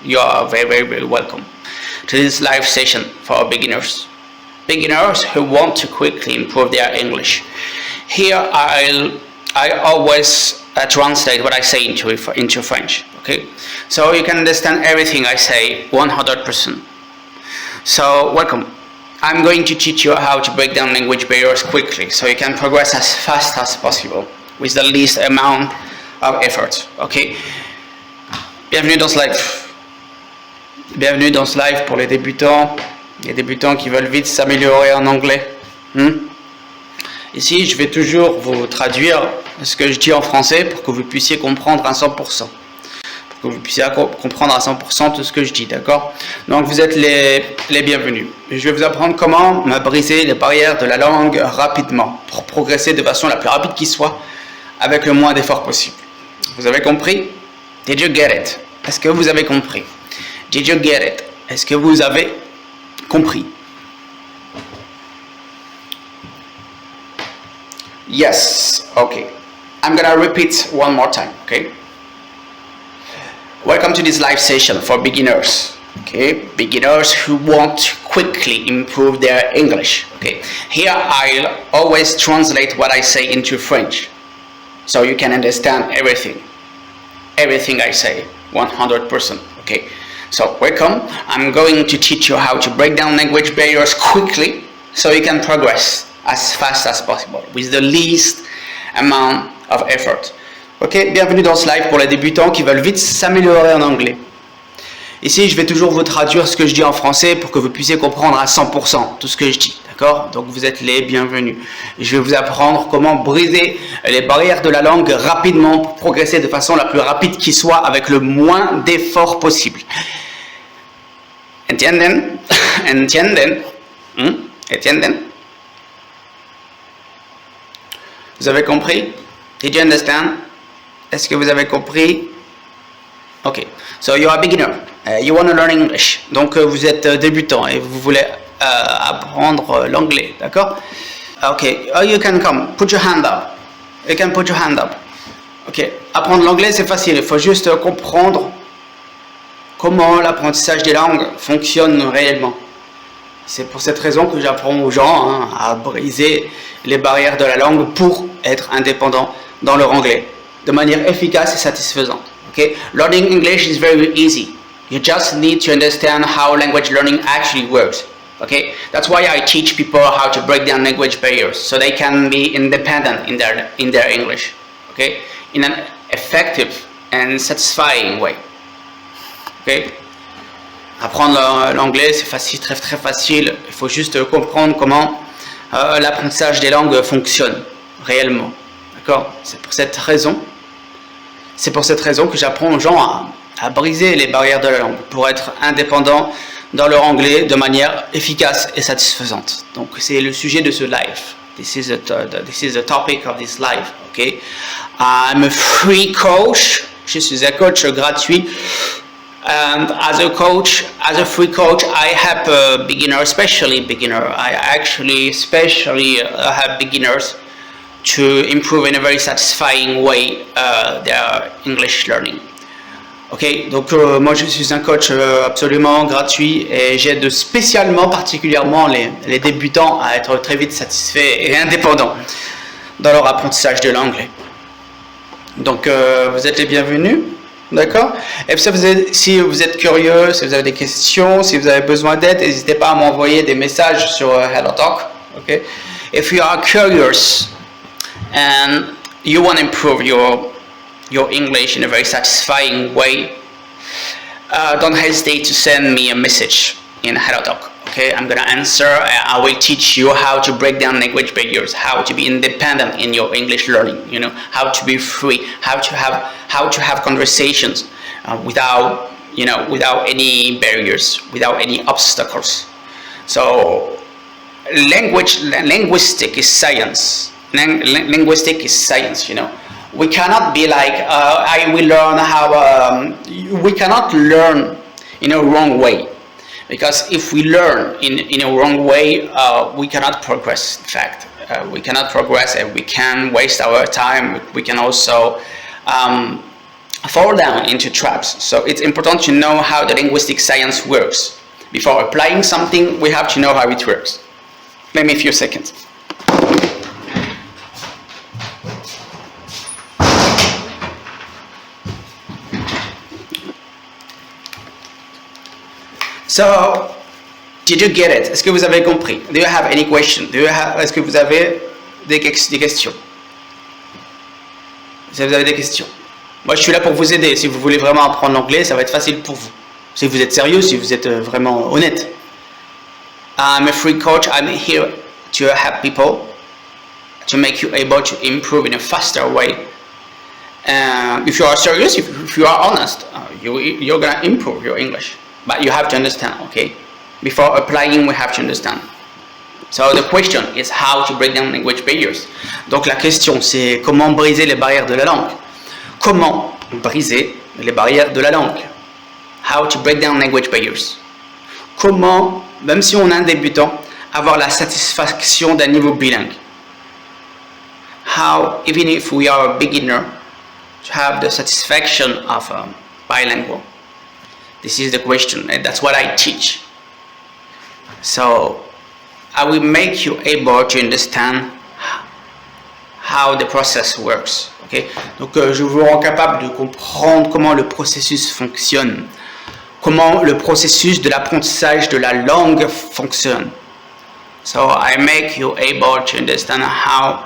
you are very welcome to this live session for beginners. Beginners who want to quickly improve their English. Here I always translate what I say into French, okay? So you can understand everything I say 100%. So welcome. I'm going to teach you how to break down language barriers quickly so you can progress as fast as possible with the least amount of effort, okay? Bienvenue dans ce live. Bienvenue dans ce live pour les débutants qui veulent vite s'améliorer en anglais. Ici, je vais toujours vous traduire ce que je dis en français pour que vous puissiez comprendre à 100%. Pour que vous puissiez comprendre à 100% tout ce que je dis, d'accord? Donc, vous êtes les bienvenus. Je vais vous apprendre comment briser les barrières de la langue rapidement pour progresser de façon la plus rapide qui soit avec le moins d'efforts possible. Vous avez compris? Did you get it? Est-ce que vous avez compris? Did you get it? Est-ce que vous avez compris? Yes, okay. I'm gonna repeat one more time, okay? Welcome to this live session for beginners, okay? Beginners who want to quickly improve their English, okay? Here I'll always translate what I say into French, so you can understand everything I say, 100%, okay? So welcome. I'm going to teach you how to break down language barriers quickly, so you can progress as fast as possible with the least amount of effort. Ok, bienvenue dans ce live pour les débutants qui veulent vite s'améliorer en anglais. Ici, je vais toujours vous traduire ce que je dis en français pour que vous puissiez comprendre à 100% tout ce que je dis, d'accord? Donc vous êtes les bienvenus. Je vais vous apprendre comment briser les barrières de la langue rapidement pour progresser de façon la plus rapide qui soit avec le moins d'efforts possible. ¿Entienden? ¿Entienden? ¿Entienden? Vous avez compris? Did you understand? Est-ce que vous avez compris? Ok. So you're a beginner. You want to learn English. Donc vous êtes débutant et vous voulez apprendre l'anglais, d'accord? Ok. You can come. Put your hand up. You can put your hand up. Ok. Apprendre l'anglais, c'est facile. Il faut juste comprendre comment l'apprentissage des langues fonctionne réellement. C'est pour cette raison que j'apprends aux gens à briser les barrières de la langue pour être indépendant dans leur anglais de manière efficace et satisfaisante. Okay? Learning English is very easy. You just need to understand how language learning actually works. Okay? That's why I teach people how to break down language barriers so they can be independent in their English. Okay? In an effective and satisfying way. Okay? Apprendre l'anglais, c'est facile, très facile. Il faut juste comprendre comment l'apprentissage des langues fonctionne réellement. D'accord? C'est pour cette raison que j'apprends aux gens à briser les barrières de la langue pour être indépendants dans leur anglais de manière efficace et satisfaisante. Donc c'est le sujet de ce live. This is the topic of this live. Okay? I'm a free coach. Je suis un coach gratuit. And as a free coach, I help especially help beginners to improve in a very satisfying way their English learning. Ok, donc moi je suis un coach absolument gratuit et j'aide particulièrement les débutants à être très vite satisfaits et indépendants dans leur apprentissage de l'anglais. Donc vous êtes les bienvenus. D'accord? Et si vous êtes curieux, si vous avez des questions, si vous avez besoin d'aide, n'hésitez pas à m'envoyer des messages sur HelloTalk. Okay? If you are curious and you want to improve your English in a very satisfying way, don't hesitate to send me a message in HelloTalk. Okay? I'm gonna answer. I will teach you how to break down language barriers, how to be independent in your English learning. You know, how to be free, how to have conversations without any barriers, without any obstacles. So, linguistic is science. Linguistic is science. You know, we cannot be like we cannot learn in a wrong way. Because if we learn in a wrong way, we cannot progress. In fact, we cannot progress and we can waste our time. We can also fall down into traps. So it's important to know how the linguistic science works. Before applying something, we have to know how it works. Give me a few seconds. So, did you get it? Est-ce que vous avez compris? Do you have any question? Est-ce que vous avez des questions? Si vous avez des questions. Moi, je suis là pour vous aider. Si vous voulez vraiment apprendre l'anglais, ça va être facile pour vous. Si vous êtes sérieux, si vous êtes vraiment honnête. I'm a free coach. I'm here to help people, to make you able to improve in a faster way. If you are serious, if you are honest, you're gonna improve your English. But you have to understand, okay? Before applying, we have to understand. So the question is how to break down language barriers. Donc la question, c'est comment briser les barrières de la langue. Comment briser les barrières de la langue? How to break down language barriers. Comment, même si on est un débutant, avoir la satisfaction d'un niveau bilingue. How, even if we are a beginner, to have the satisfaction of bilingual. This is the question, and that's what I teach. So, I will make you able to understand how the process works. Okay? Donc, je vous rends capable de comprendre comment le processus fonctionne, comment le processus de l'apprentissage de la langue fonctionne. So, I make you able to understand how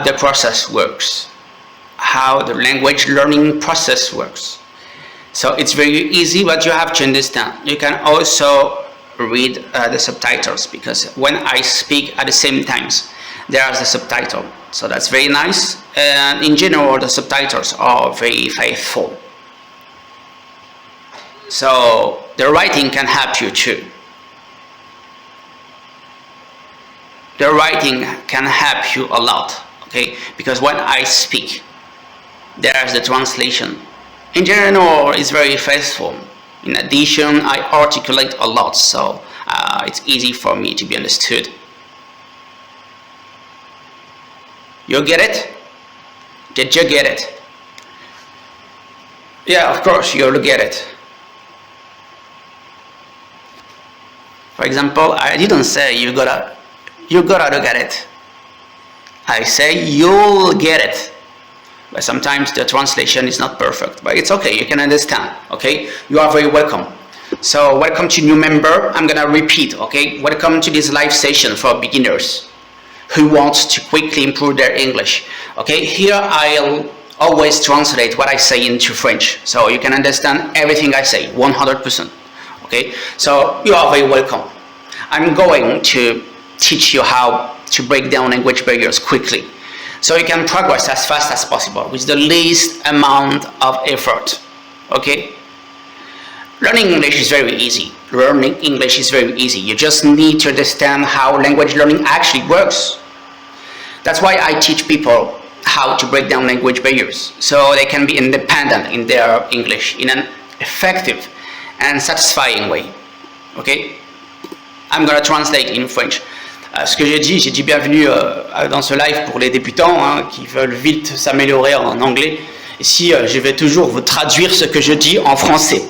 the process works, how the language learning process works. So, it's very easy, but you have to understand. You can also read the subtitles, because when I speak at the same times, there's the subtitle. So that's very nice, and in general the subtitles are very faithful. So the writing can help you too. The writing can help you a lot, okay? Because when I speak, there's the translation. In general, it's very faithful. In addition, I articulate a lot, so it's easy for me to be understood. You get it? Did you get it? Yeah, of course, you'll get it. For example, I didn't say you gotta look at it. I say you'll get it. But sometimes the translation is not perfect, but it's okay, you can understand, okay? You are very welcome. So, welcome to new member. I'm gonna repeat, okay? Welcome to this live session for beginners who want to quickly improve their English. Okay, here I'll always translate what I say into French, so you can understand everything I say, 100%. Okay, so you are very welcome. I'm going to teach you how to break down language barriers quickly, so you can progress as fast as possible with the least amount of effort. Okay? Learning English is very easy. Learning English is very easy. You just need to understand how language learning actually works. That's why I teach people how to break down language barriers, so they can be independent in their English in an effective and satisfying way. Okay? I'm gonna translate in French. Ce que j'ai dit bienvenue dans ce live pour les débutants qui veulent vite s'améliorer en anglais. Ici, je vais toujours vous traduire ce que je dis en français,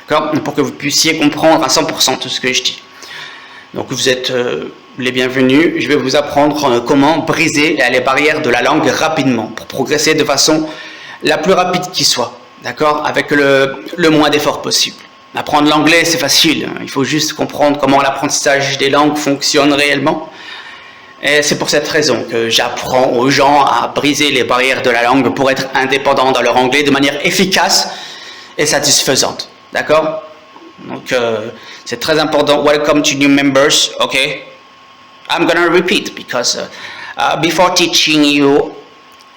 d'accord, pour que vous puissiez comprendre à 100% tout ce que je dis. Donc vous êtes les bienvenus. Je vais vous apprendre comment briser les barrières de la langue rapidement pour progresser de façon la plus rapide qui soit, d'accord, avec le moins d'efforts possible. Apprendre l'anglais, c'est facile. Il faut juste comprendre comment l'apprentissage des langues fonctionne réellement. Et c'est pour cette raison que j'apprends aux gens à briser les barrières de la langue pour être indépendants dans leur anglais de manière efficace et satisfaisante. D'accord? Donc, c'est très important. Welcome to new members. Okay? I'm gonna repeat because before teaching you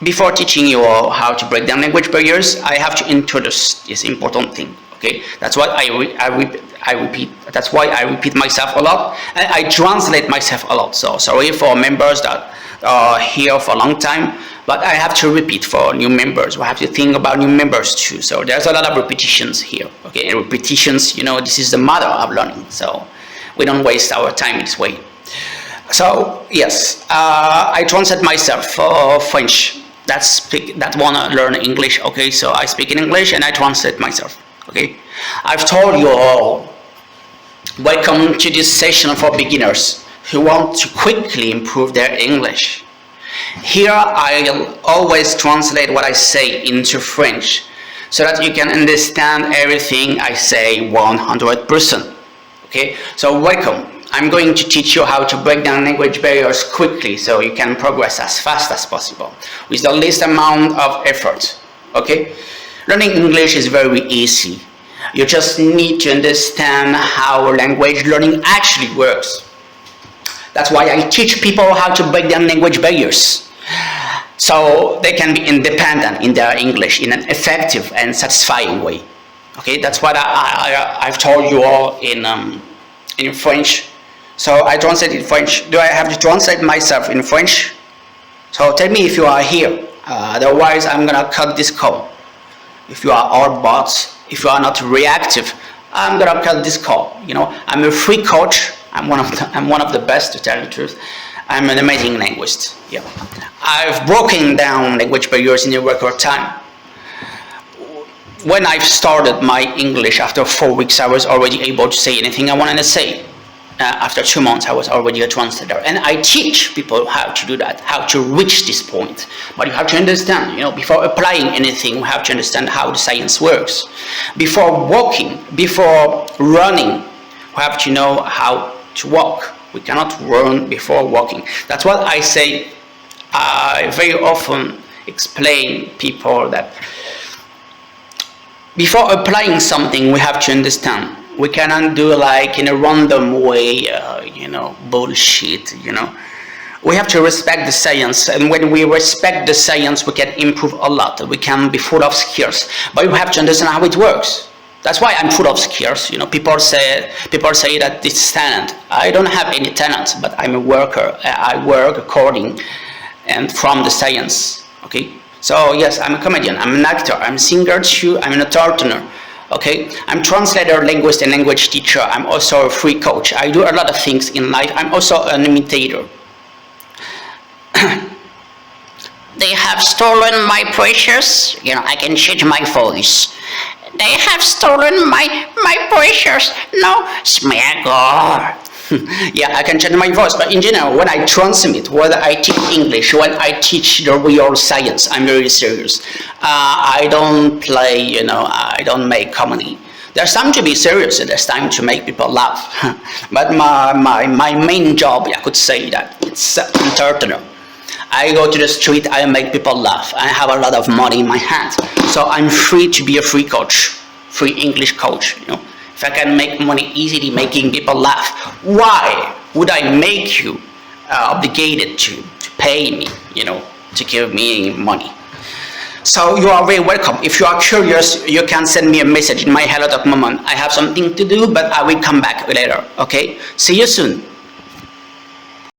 how to break down language barriers, I have to introduce this important thing. Okay, that's why I repeat. That's why I repeat myself a lot, and I translate myself a lot. So sorry for members that are here for a long time, but I have to repeat for new members. We have to think about new members too. So there's a lot of repetitions here. Okay, and repetitions. You know, this is the mother of learning. So we don't waste our time this way. So yes, I translate myself for French. that wanna learn English. Okay, so I speak in English and I translate myself. Okay, I've told you all. Welcome to this session for beginners who want to quickly improve their English. Here I'll always translate what I say into French so that you can understand everything I say 100%. Okay, so welcome. I'm going to teach you how to break down language barriers quickly so you can progress as fast as possible with the least amount of effort. Okay, learning English is very easy. You just need to understand how language learning actually works. That's why I teach people how to break down language barriers so they can be independent in their English in an effective and satisfying way. Okay, that's what I've told you all in French. So I translate in French. Do I have to translate myself in French? So tell me if you are here. Otherwise, I'm gonna cut this call. If you are all bots, if you are not reactive, I'm gonna cut this call. You know, I'm a free coach. I'm one of the best, to tell you the truth. I'm an amazing linguist. Yeah, I've broken down language barriers in a record time. When I started my English after 4 weeks, I was already able to say anything I wanted to say. After 2 months, I was already a translator, and I teach people how to do that, how to reach this point. But you have to understand, you know, before applying anything, we have to understand how the science works. Before walking, before running, we have to know how to walk. We cannot run before walking. That's what I say. I very often explain people that before applying something, we have to understand. We cannot do like in a random way, bullshit, We have to respect the science, and when we respect the science, we can improve a lot. We can be full of skills, but you have to understand how it works. That's why I'm full of skills. People say that it's talent. I don't have any talent, but I'm a worker. I work according and from the science. Okay. So yes, I'm a comedian. I'm an actor. I'm a singer too. I'm an entertainer. Okay, I'm translator, linguist, and language teacher. I'm also a free coach. I do a lot of things in life. I'm also an imitator. They have stolen my precious. I can change my voice. They have stolen my precious. No, smegor. Yeah, I can change my voice, but in general, when I transmit, whether I teach English, when I teach the real science, I'm very serious. I don't play, I don't make comedy. There's time to be serious and there's time to make people laugh. But my main job, I could say that, it's entertainer. I go to the street, I make people laugh. I have a lot of money in my hand. So I'm free to be a free coach, free English coach, If I can make money easily making people laugh, why would I make you obligated to pay me, to give me money? So you are very welcome. If you are curious, you can send me a message in my hello talk moment. I have something to do, but I will come back later. Okay? See you soon.